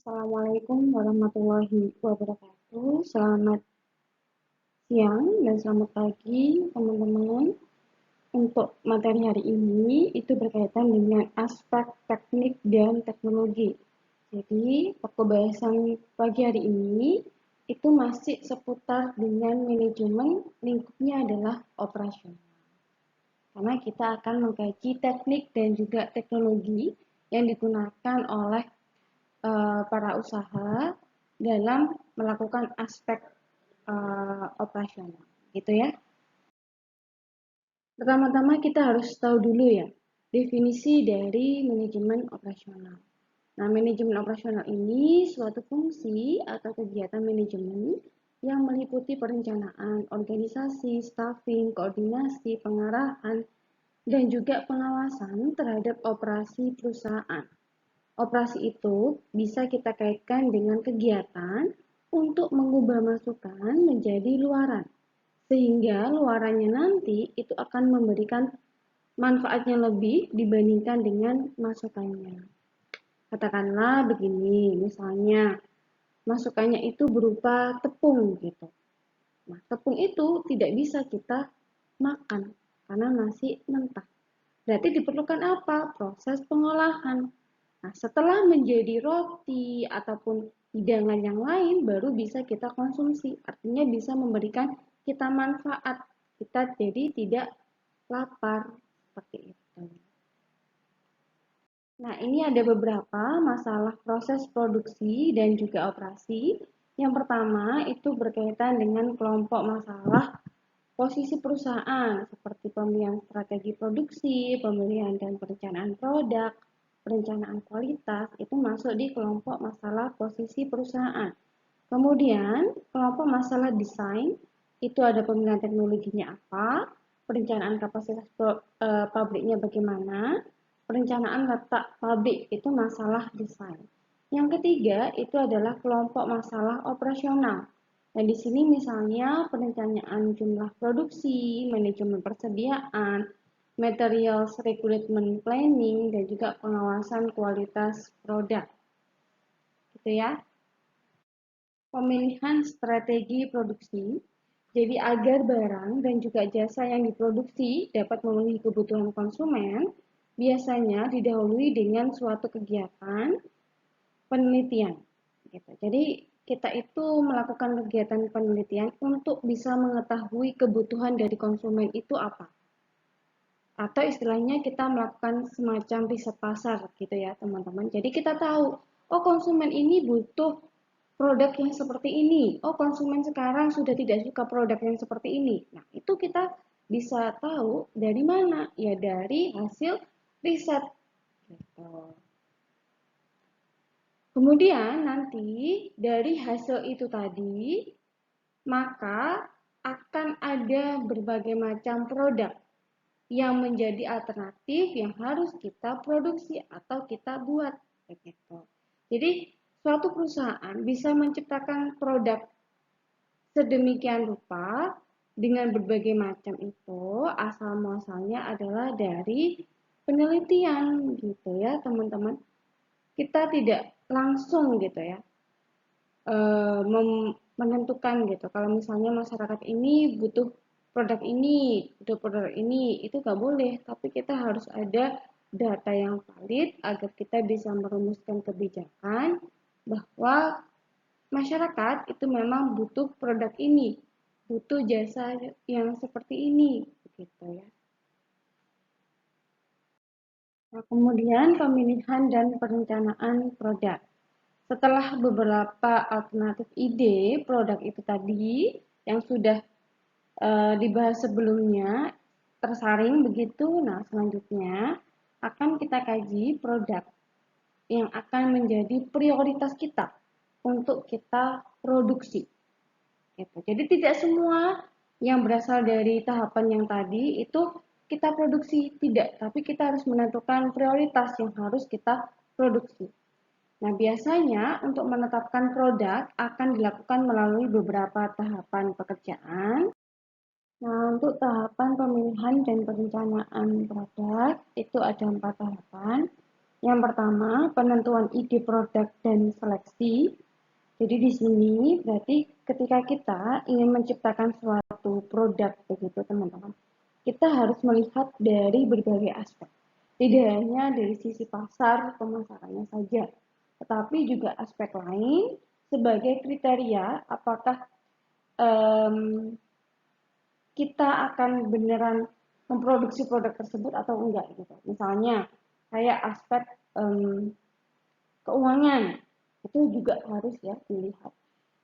Assalamualaikum warahmatullahi wabarakatuh. Selamat siang dan selamat pagi, teman-teman. Untuk materi hari ini itu berkaitan dengan aspek teknik dan teknologi. Jadi, pembahasan pagi hari ini itu masih seputar dengan manajemen, lingkupnya adalah operasional. Karena kita akan mengkaji teknik dan juga teknologi yang digunakan oleh para usaha dalam melakukan aspek operasional, gitu ya. Pertama-tama kita harus tahu dulu ya definisi dari manajemen operasional. Nah, manajemen operasional ini suatu fungsi atau kegiatan manajemen yang meliputi perencanaan, organisasi, staffing, koordinasi, pengarahan, dan juga pengawasan terhadap operasi perusahaan. Operasi itu bisa kita kaitkan dengan kegiatan untuk mengubah masukan menjadi luaran, sehingga luarannya nanti itu akan memberikan manfaatnya lebih dibandingkan dengan masukannya. Katakanlah begini, misalnya masukannya itu berupa tepung gitu. Nah, tepung itu tidak bisa kita makan karena masih mentah. Berarti diperlukan apa? Proses pengolahan. Nah, setelah menjadi roti ataupun hidangan yang lain, baru bisa kita konsumsi. Artinya bisa memberikan kita manfaat. Kita jadi tidak lapar. Seperti itu. Nah, ini ada beberapa masalah proses produksi dan juga operasi. Yang pertama, itu berkaitan dengan kelompok masalah posisi perusahaan, seperti pemilihan strategi produksi, pemilihan dan perencanaan produk, perencanaan kualitas, itu masuk di kelompok masalah posisi perusahaan. Kemudian, kelompok masalah desain, itu ada pemilihan teknologinya apa, perencanaan kapasitas pabriknya bagaimana, perencanaan letak pabrik, itu masalah desain. Yang ketiga, itu adalah kelompok masalah operasional. Nah, di sini misalnya perencanaan jumlah produksi, manajemen persediaan, materials recruitment planning, dan juga pengawasan kualitas produk. Gitu ya. Pemilihan strategi produksi. Jadi agar barang dan juga jasa yang diproduksi dapat memenuhi kebutuhan konsumen, biasanya didahului dengan suatu kegiatan penelitian. Gitu. Jadi kita itu melakukan kegiatan penelitian untuk bisa mengetahui kebutuhan dari konsumen itu apa. Atau istilahnya kita melakukan semacam riset pasar gitu ya teman-teman. Jadi kita tahu, oh konsumen ini butuh produk yang seperti ini. Oh konsumen sekarang sudah tidak suka produk yang seperti ini. Nah itu kita bisa tahu dari mana? Ya dari hasil riset. Gitu. Kemudian nanti dari hasil itu tadi, maka akan ada berbagai macam produk yang menjadi alternatif yang harus kita produksi atau kita buat. Begitu. Jadi suatu perusahaan bisa menciptakan produk sedemikian rupa dengan berbagai macam itu asal muasalnya adalah dari penelitian gitu ya teman-teman. Kita tidak langsung gitu ya menentukan gitu. Kalau misalnya masyarakat ini butuh produk ini, itu nggak boleh. Tapi kita harus ada data yang valid agar kita bisa merumuskan kebijakan bahwa masyarakat itu memang butuh produk ini, butuh jasa yang seperti ini, begitu ya. Nah, kemudian pemilihan dan perencanaan produk. Setelah beberapa alternatif ide produk itu tadi yang sudah dibahas sebelumnya tersaring begitu, nah selanjutnya akan kita kaji produk yang akan menjadi prioritas kita untuk kita produksi. Gitu. Jadi tidak semua yang berasal dari tahapan yang tadi itu kita produksi, tidak, tapi kita harus menentukan prioritas yang harus kita produksi. Nah, biasanya untuk menetapkan produk akan dilakukan melalui beberapa tahapan pekerjaan. Nah, untuk tahapan pemilihan dan perencanaan produk itu ada 4 tahapan. Yang pertama, penentuan ide produk dan seleksi. Jadi di sini berarti ketika kita ingin menciptakan suatu produk begitu teman-teman, kita harus melihat dari berbagai aspek. Tidak hanya dari sisi pasar pemasarannya saja, tetapi juga aspek lain sebagai kriteria apakah kita akan beneran memproduksi produk tersebut atau enggak gitu. Misalnya kayak aspek keuangan itu juga harus ya dilihat.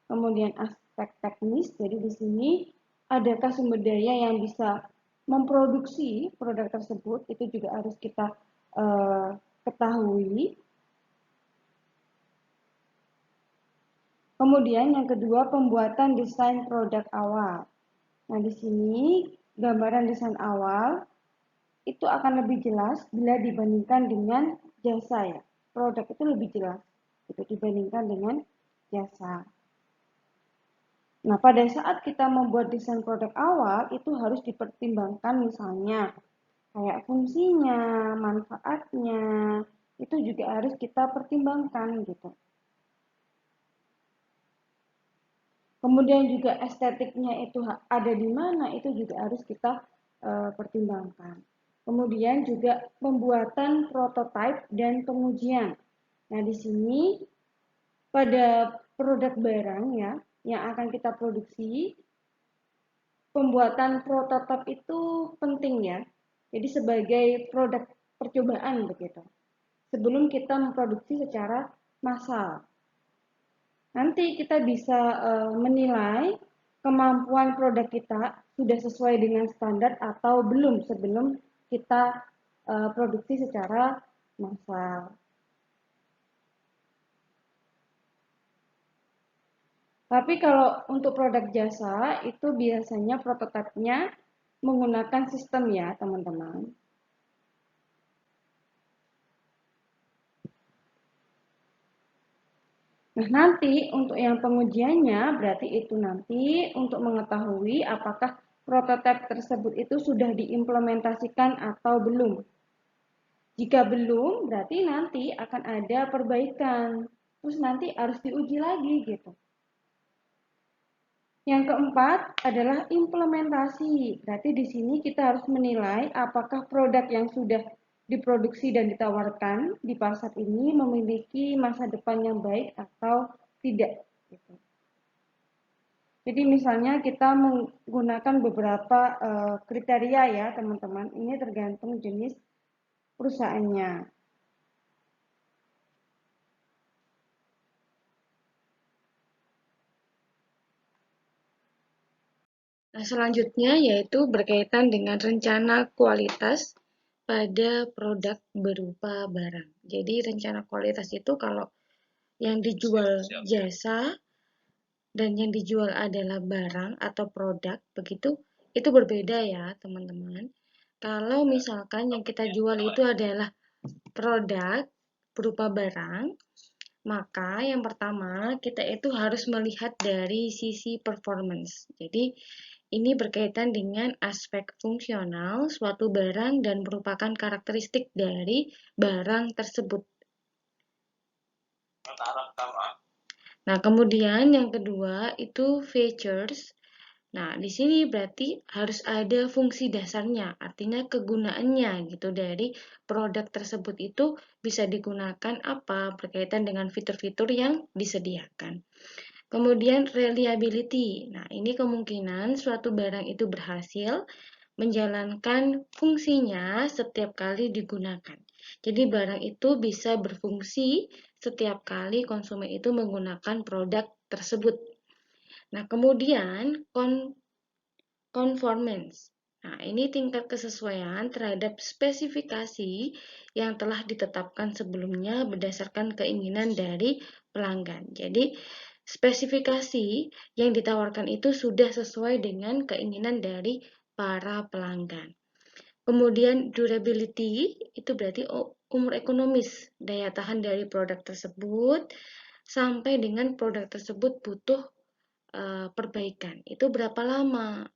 Kemudian aspek teknis, jadi di sini adakah sumber daya yang bisa memproduksi produk tersebut, itu juga harus kita ketahui. Kemudian yang kedua, pembuatan desain produk awal. Nah, di sini gambaran desain awal itu akan lebih jelas bila dibandingkan dengan jasa ya. Produk itu lebih jelas itu dibandingkan dengan jasa. Nah, pada saat kita membuat desain produk awal, itu harus dipertimbangkan misalnya kayak fungsinya, manfaatnya, itu juga harus kita pertimbangkan gitu. Kemudian juga estetiknya itu ada di mana, itu juga harus kita pertimbangkan. Kemudian juga pembuatan prototipe dan pengujian. Nah, di sini pada produk barang ya yang akan kita produksi, pembuatan prototipe itu penting ya. Jadi sebagai produk percobaan begitu. Sebelum kita memproduksi secara massal. Nanti kita bisa menilai kemampuan produk kita sudah sesuai dengan standar atau belum sebelum kita produksi secara massal. Tapi kalau untuk produk jasa itu biasanya prototipenya menggunakan sistem ya teman-teman. Nah, nanti untuk yang pengujiannya berarti itu nanti untuk mengetahui apakah prototipe tersebut itu sudah diimplementasikan atau belum. Jika belum, berarti nanti akan ada perbaikan. Terus nanti harus diuji lagi gitu. Yang keempat adalah implementasi. Berarti di sini kita harus menilai apakah produk yang sudah diproduksi dan ditawarkan di pasar ini memiliki masa depan yang baik atau tidak. Gitu. Jadi misalnya kita menggunakan beberapa kriteria ya teman-teman. Ini tergantung jenis perusahaannya. Nah, selanjutnya yaitu berkaitan dengan rencana kualitas pada produk berupa barang. Jadi rencana kualitas itu kalau yang dijual jasa dan yang dijual adalah barang atau produk, begitu itu berbeda ya teman-teman. Kalau misalkan yang kita jual itu adalah produk berupa barang, maka yang pertama kita itu harus melihat dari sisi performance. Jadi ini berkaitan dengan aspek fungsional suatu barang dan merupakan karakteristik dari barang tersebut. Nah, kemudian yang kedua itu features. Nah, di sini berarti harus ada fungsi dasarnya, artinya kegunaannya gitu dari produk tersebut itu bisa digunakan apa berkaitan dengan fitur-fitur yang disediakan. Kemudian reliability. Nah, ini kemungkinan suatu barang itu berhasil menjalankan fungsinya setiap kali digunakan. Jadi barang itu bisa berfungsi setiap kali konsumen itu menggunakan produk tersebut. Nah, kemudian conformance. Nah, ini tingkat kesesuaian terhadap spesifikasi yang telah ditetapkan sebelumnya berdasarkan keinginan dari pelanggan. Jadi, spesifikasi yang ditawarkan itu sudah sesuai dengan keinginan dari para pelanggan. Kemudian durability itu berarti umur ekonomis, daya tahan dari produk tersebut sampai dengan produk tersebut butuh perbaikan. Itu berapa lama?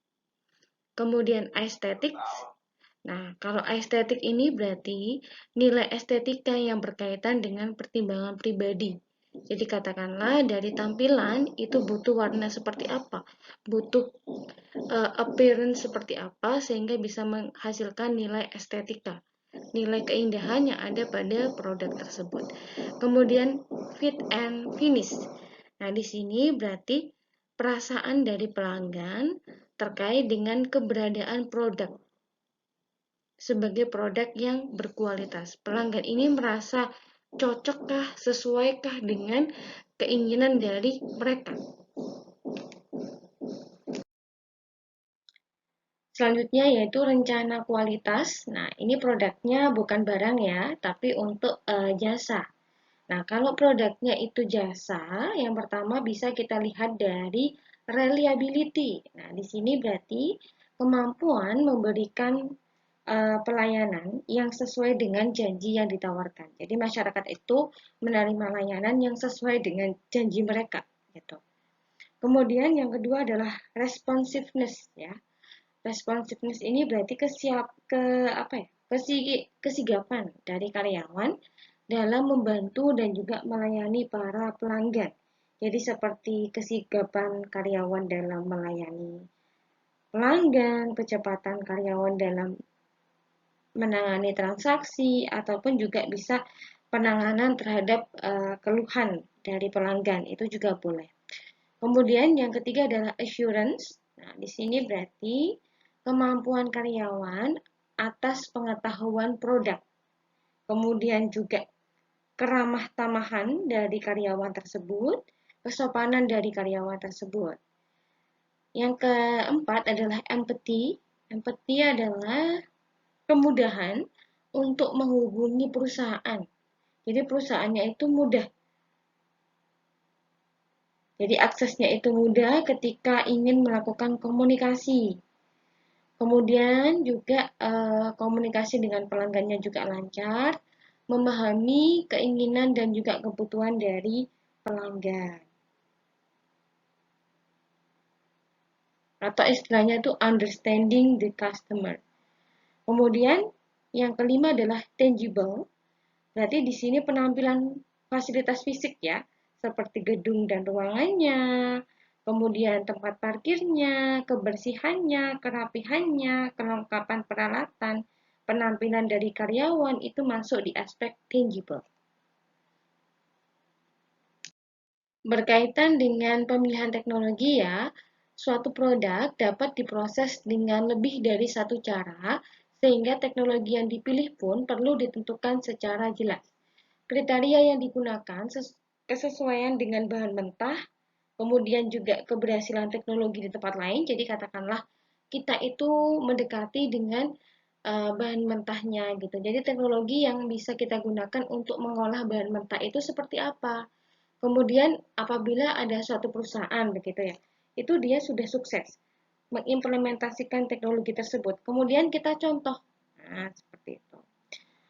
Kemudian aesthetics, Nah, kalau estetik ini berarti nilai estetika yang berkaitan dengan pertimbangan pribadi. Jadi katakanlah dari tampilan itu butuh warna seperti apa, butuh appearance seperti apa sehingga bisa menghasilkan nilai estetika, nilai keindahan yang ada pada produk tersebut. Kemudian fit and finish. Nah, di sini berarti perasaan dari pelanggan terkait dengan keberadaan produk sebagai produk yang berkualitas. Pelanggan ini merasa cocokkah, sesuaikah dengan keinginan dari mereka. Selanjutnya yaitu rencana kualitas. Nah, ini produknya bukan barang ya, tapi untuk jasa. Nah, kalau produknya itu jasa, yang pertama bisa kita lihat dari reliability. Nah, di sini berarti kemampuan memberikan pelayanan yang sesuai dengan janji yang ditawarkan. Jadi masyarakat itu menerima layanan yang sesuai dengan janji mereka, gitu. Kemudian yang kedua adalah responsiveness ya. Responsiveness ini berarti kesigapan dari karyawan dalam membantu dan juga melayani para pelanggan. Jadi seperti kesigapan karyawan dalam melayani pelanggan, kecepatan karyawan dalam menangani transaksi, ataupun juga bisa penanganan terhadap keluhan dari pelanggan, itu juga boleh. Kemudian yang ketiga adalah assurance. Nah, di sini berarti kemampuan karyawan atas pengetahuan produk. Kemudian juga keramah tamahan dari karyawan tersebut, kesopanan dari karyawan tersebut. Yang keempat adalah empathy. Empathy adalah kemudahan untuk menghubungi perusahaan. Jadi perusahaannya itu mudah. Jadi aksesnya itu mudah ketika ingin melakukan komunikasi. Kemudian juga komunikasi dengan pelanggannya juga lancar, memahami keinginan dan juga kebutuhan dari pelanggan. Atau istilahnya itu understanding the customer. Kemudian yang kelima adalah tangible. Berarti di sini penampilan fasilitas fisik ya, seperti gedung dan ruangannya, kemudian tempat parkirnya, kebersihannya, kerapihannya, kelengkapan peralatan, penampilan dari karyawan itu masuk di aspek tangible. Berkaitan dengan pemilihan teknologi ya, suatu produk dapat diproses dengan lebih dari satu cara, sehingga teknologi yang dipilih pun perlu ditentukan secara jelas. Kriteria yang digunakan kesesuaian dengan bahan mentah, kemudian juga keberhasilan teknologi di tempat lain. Jadi katakanlah kita itu mendekati dengan bahan mentahnya gitu. Jadi teknologi yang bisa kita gunakan untuk mengolah bahan mentah itu seperti apa? Kemudian apabila ada suatu perusahaan begitu ya, itu dia sudah sukses mengimplementasikan teknologi tersebut. Kemudian kita contoh. Nah, seperti itu.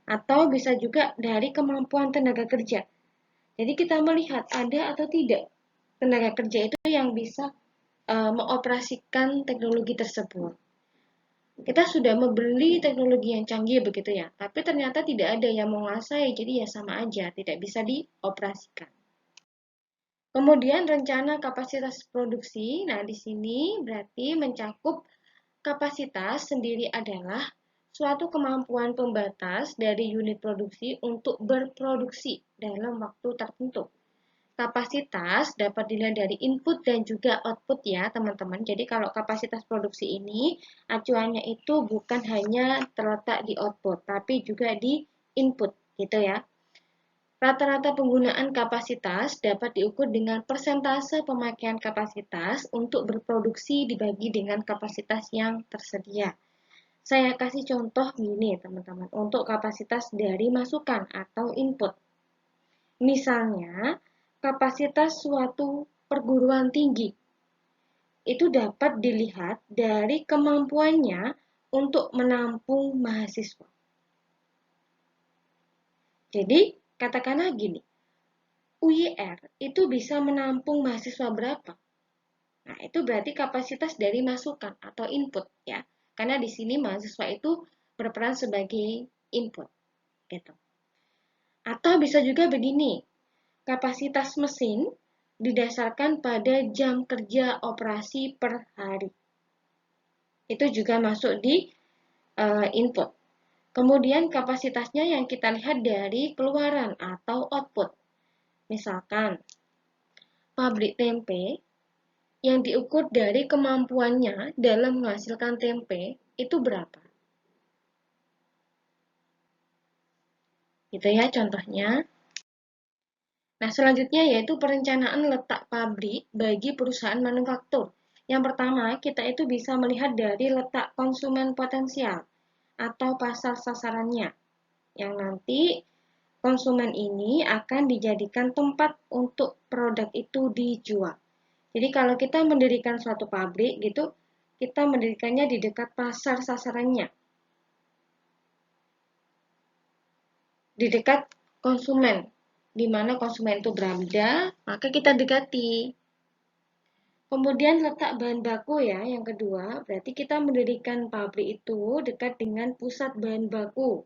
Atau bisa juga dari kemampuan tenaga kerja. Jadi kita melihat ada atau tidak tenaga kerja itu yang bisa mengoperasikan teknologi tersebut. Kita sudah membeli teknologi yang canggih begitu ya, tapi ternyata tidak ada yang menguasai, jadi ya sama aja, tidak bisa dioperasikan. Kemudian rencana kapasitas produksi. Nah, di sini berarti mencakup kapasitas sendiri adalah suatu kemampuan pembatas dari unit produksi untuk berproduksi dalam waktu tertentu. Kapasitas dapat dilihat dari input dan juga output ya, teman-teman. Jadi kalau kapasitas produksi ini acuannya itu bukan hanya terletak di output, tapi juga di input gitu ya. Rata-rata penggunaan kapasitas dapat diukur dengan persentase pemakaian kapasitas untuk berproduksi dibagi dengan kapasitas yang tersedia. Saya kasih contoh gini, teman-teman, untuk kapasitas dari masukan atau input. Misalnya, kapasitas suatu perguruan tinggi itu dapat dilihat dari kemampuannya untuk menampung mahasiswa. Jadi, katakanlah gini, UIR itu bisa menampung mahasiswa berapa? Nah, itu berarti kapasitas dari masukan atau input ya. Karena di sini mahasiswa itu berperan sebagai input gitu. Atau bisa juga begini, kapasitas mesin didasarkan pada jam kerja operasi per hari. Itu juga masuk di input. Kemudian kapasitasnya yang kita lihat dari keluaran atau output. Misalkan pabrik tempe yang diukur dari kemampuannya dalam menghasilkan tempe itu berapa? Gitu ya contohnya. Nah, selanjutnya yaitu perencanaan letak pabrik bagi perusahaan manufaktur. Yang pertama, kita itu bisa melihat dari letak konsumen potensial atau pasar sasarannya, yang nanti konsumen ini akan dijadikan tempat untuk produk itu dijual. Jadi kalau kita mendirikan suatu pabrik gitu, kita mendirikannya di dekat pasar sasarannya, di dekat konsumen, di mana konsumen itu berada, maka kita dekati. Kemudian letak bahan baku ya, yang kedua, berarti kita mendirikan pabrik itu dekat dengan pusat bahan baku.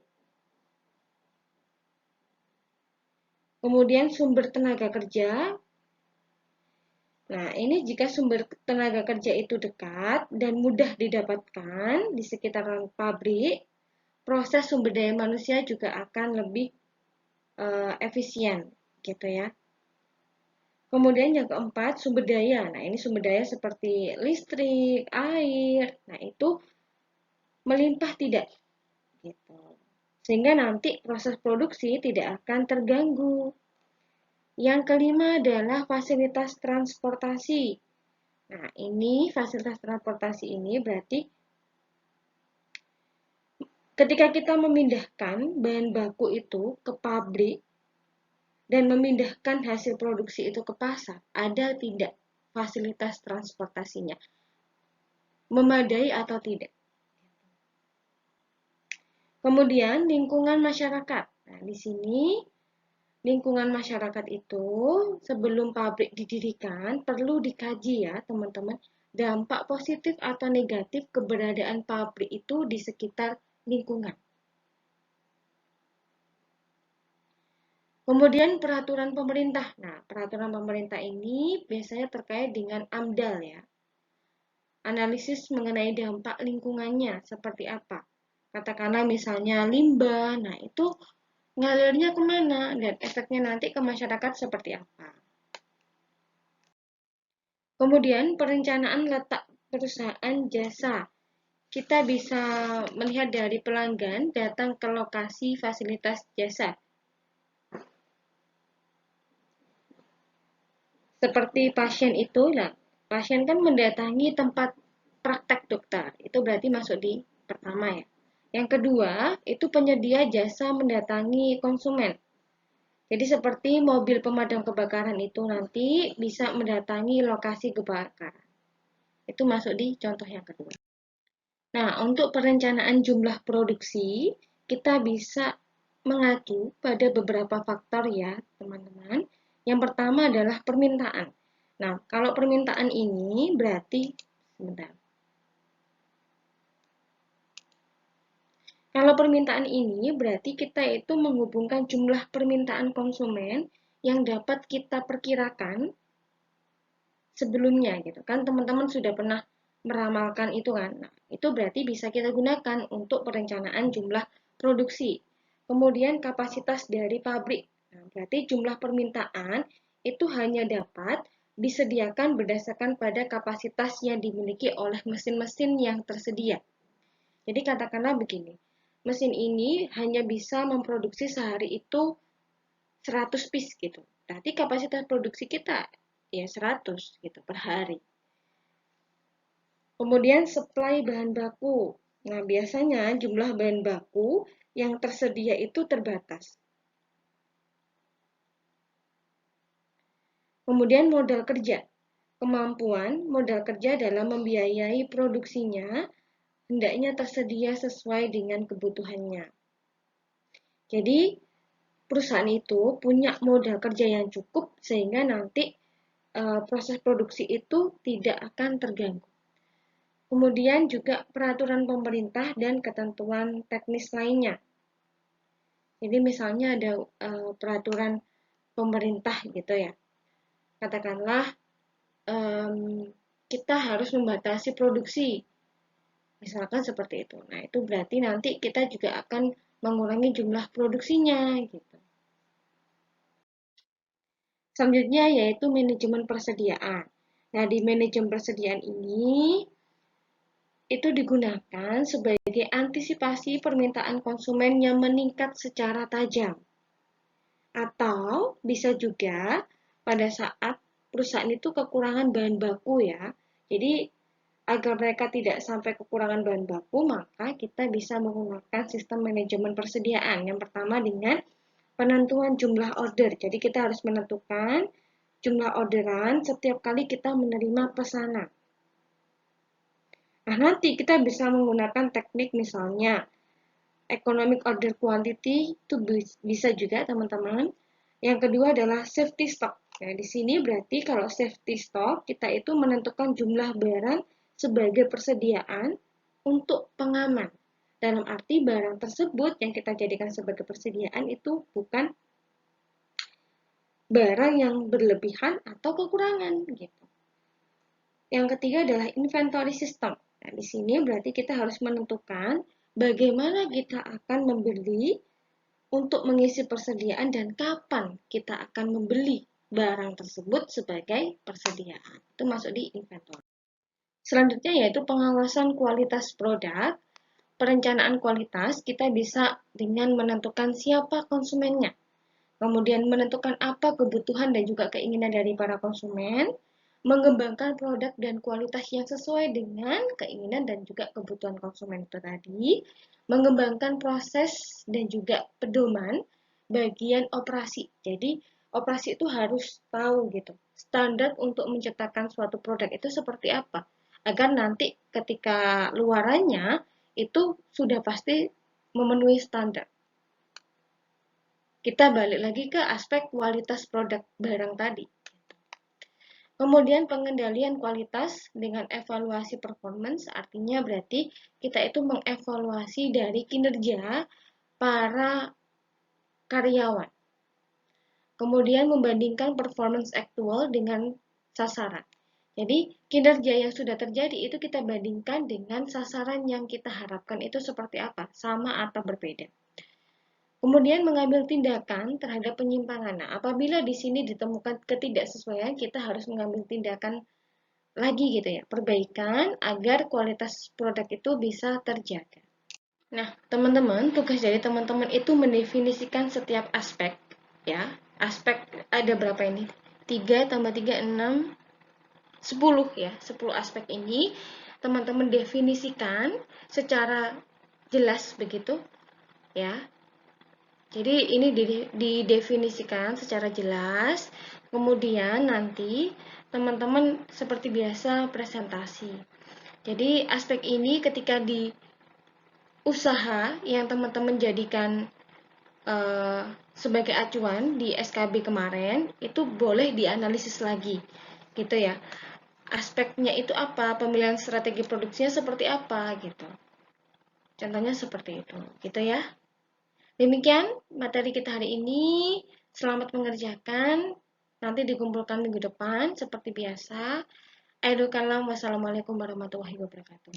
Kemudian sumber tenaga kerja. Nah, ini jika sumber tenaga kerja itu dekat dan mudah didapatkan di sekitaran pabrik, proses sumber daya manusia juga akan lebih efisien, gitu ya. Kemudian yang keempat, sumber daya. Nah, ini sumber daya seperti listrik, air. Nah, itu melimpah tidak, gitu. Sehingga nanti proses produksi tidak akan terganggu. Yang kelima adalah fasilitas transportasi. Nah, ini fasilitas transportasi ini berarti ketika kita memindahkan bahan baku itu ke pabrik dan memindahkan hasil produksi itu ke pasar, ada tidak fasilitas transportasinya? Memadai atau tidak? Kemudian lingkungan masyarakat. Nah, di sini lingkungan masyarakat itu sebelum pabrik didirikan perlu dikaji ya teman-teman, dampak positif atau negatif keberadaan pabrik itu di sekitar lingkungan. Kemudian peraturan pemerintah. Nah, peraturan pemerintah ini biasanya terkait dengan AMDAL ya. Analisis mengenai dampak lingkungannya seperti apa. Katakanlah misalnya limbah, nah itu ngalirnya kemana dan efeknya nanti ke masyarakat seperti apa. Kemudian perencanaan letak perusahaan jasa. Kita bisa melihat dari pelanggan datang ke lokasi fasilitas jasa. Seperti pasien itu, nah, pasien kan mendatangi tempat praktek dokter. Itu berarti masuk di pertama ya. Yang kedua, itu penyedia jasa mendatangi konsumen. Jadi seperti mobil pemadam kebakaran itu nanti bisa mendatangi lokasi kebakaran. Itu masuk di contoh yang kedua. Nah, untuk perencanaan jumlah produksi, kita bisa mengacu pada beberapa faktor ya, teman-teman. Yang pertama adalah permintaan. Nah, kalau permintaan ini berarti, sebentar. Kalau permintaan ini berarti kita itu menghubungkan jumlah permintaan konsumen yang dapat kita perkirakan sebelumnya gitu kan. Teman-teman sudah pernah meramalkan itu kan. Nah, itu berarti bisa kita gunakan untuk perencanaan jumlah produksi. Kemudian kapasitas dari pabrik. Nah, berarti jumlah permintaan itu hanya dapat disediakan berdasarkan pada kapasitas yang dimiliki oleh mesin-mesin yang tersedia. Jadi katakanlah begini, mesin ini hanya bisa memproduksi sehari itu 100 piece gitu. Berarti kapasitas produksi kita ya 100 gitu per hari. Kemudian supply bahan baku. Nah, biasanya jumlah bahan baku yang tersedia itu terbatas. Kemudian modal kerja. Kemampuan modal kerja dalam membiayai produksinya hendaknya tersedia sesuai dengan kebutuhannya. Jadi, perusahaan itu punya modal kerja yang cukup sehingga nanti proses produksi itu tidak akan terganggu. Kemudian juga peraturan pemerintah dan ketentuan teknis lainnya. Jadi misalnya ada peraturan pemerintah gitu ya. Katakanlah kita harus membatasi produksi. Misalkan seperti itu. Nah, itu berarti nanti kita juga akan mengurangi jumlah produksinya gitu. Selanjutnya yaitu manajemen persediaan. Nah, di manajemen persediaan ini itu digunakan sebagai antisipasi permintaan konsumen yang meningkat secara tajam. Atau bisa juga pada saat perusahaan itu kekurangan bahan baku ya. Jadi agar mereka tidak sampai kekurangan bahan baku, maka kita bisa menggunakan sistem manajemen persediaan. Yang pertama dengan penentuan jumlah order. Jadi kita harus menentukan jumlah orderan setiap kali kita menerima pesanan. Nah, nanti kita bisa menggunakan teknik misalnya economic order quantity, itu bisa juga teman-teman. Yang kedua adalah safety stock. Nah, di sini berarti kalau safety stock, kita itu menentukan jumlah barang sebagai persediaan untuk pengaman. Dalam arti barang tersebut yang kita jadikan sebagai persediaan itu bukan barang yang berlebihan atau kekurangan gitu. Yang ketiga adalah inventory system. Nah, di sini berarti kita harus menentukan bagaimana kita akan membeli untuk mengisi persediaan dan kapan kita akan membeli barang tersebut sebagai persediaan. Itu masuk di inventory. Selanjutnya yaitu pengawasan kualitas produk. Perencanaan kualitas kita bisa dengan menentukan siapa konsumennya. Kemudian menentukan apa kebutuhan dan juga keinginan dari para konsumen, mengembangkan produk dan kualitas yang sesuai dengan keinginan dan juga kebutuhan konsumen itu tadi, mengembangkan proses dan juga pedoman bagian operasi. Jadi, operasi itu harus tahu gitu, standar untuk menciptakan suatu produk itu seperti apa, agar nanti ketika luarannya itu sudah pasti memenuhi standar. Kita balik lagi ke aspek kualitas produk barang tadi. Kemudian pengendalian kualitas dengan evaluasi performance, artinya berarti kita itu mengevaluasi dari kinerja para karyawan. Kemudian membandingkan performance actual dengan sasaran. Jadi kinerja yang sudah terjadi itu kita bandingkan dengan sasaran yang kita harapkan itu seperti apa, sama atau berbeda. Kemudian mengambil tindakan terhadap penyimpangan. Nah, apabila di sini ditemukan ketidaksesuaian, kita harus mengambil tindakan lagi gitu ya, perbaikan agar kualitas produk itu bisa terjaga. Nah, teman-teman, tugas dari teman-teman itu mendefinisikan setiap aspek ya. Aspek ada berapa ini? 3 tambah 3 6 10 ya. 10 aspek ini teman-teman definisikan secara jelas begitu ya. Jadi ini didefinisikan secara jelas, kemudian nanti teman-teman seperti biasa presentasi. Jadi aspek ini ketika di usaha yang teman-teman jadikan sebagai acuan di SKB kemarin, itu boleh dianalisis lagi, gitu ya. Aspeknya itu apa, pemilihan strategi produksinya seperti apa, gitu. Contohnya seperti itu, gitu ya. Demikian materi kita hari ini. Selamat mengerjakan. Nanti dikumpulkan minggu depan seperti biasa. Wassalamualaikum warahmatullahi wabarakatuh.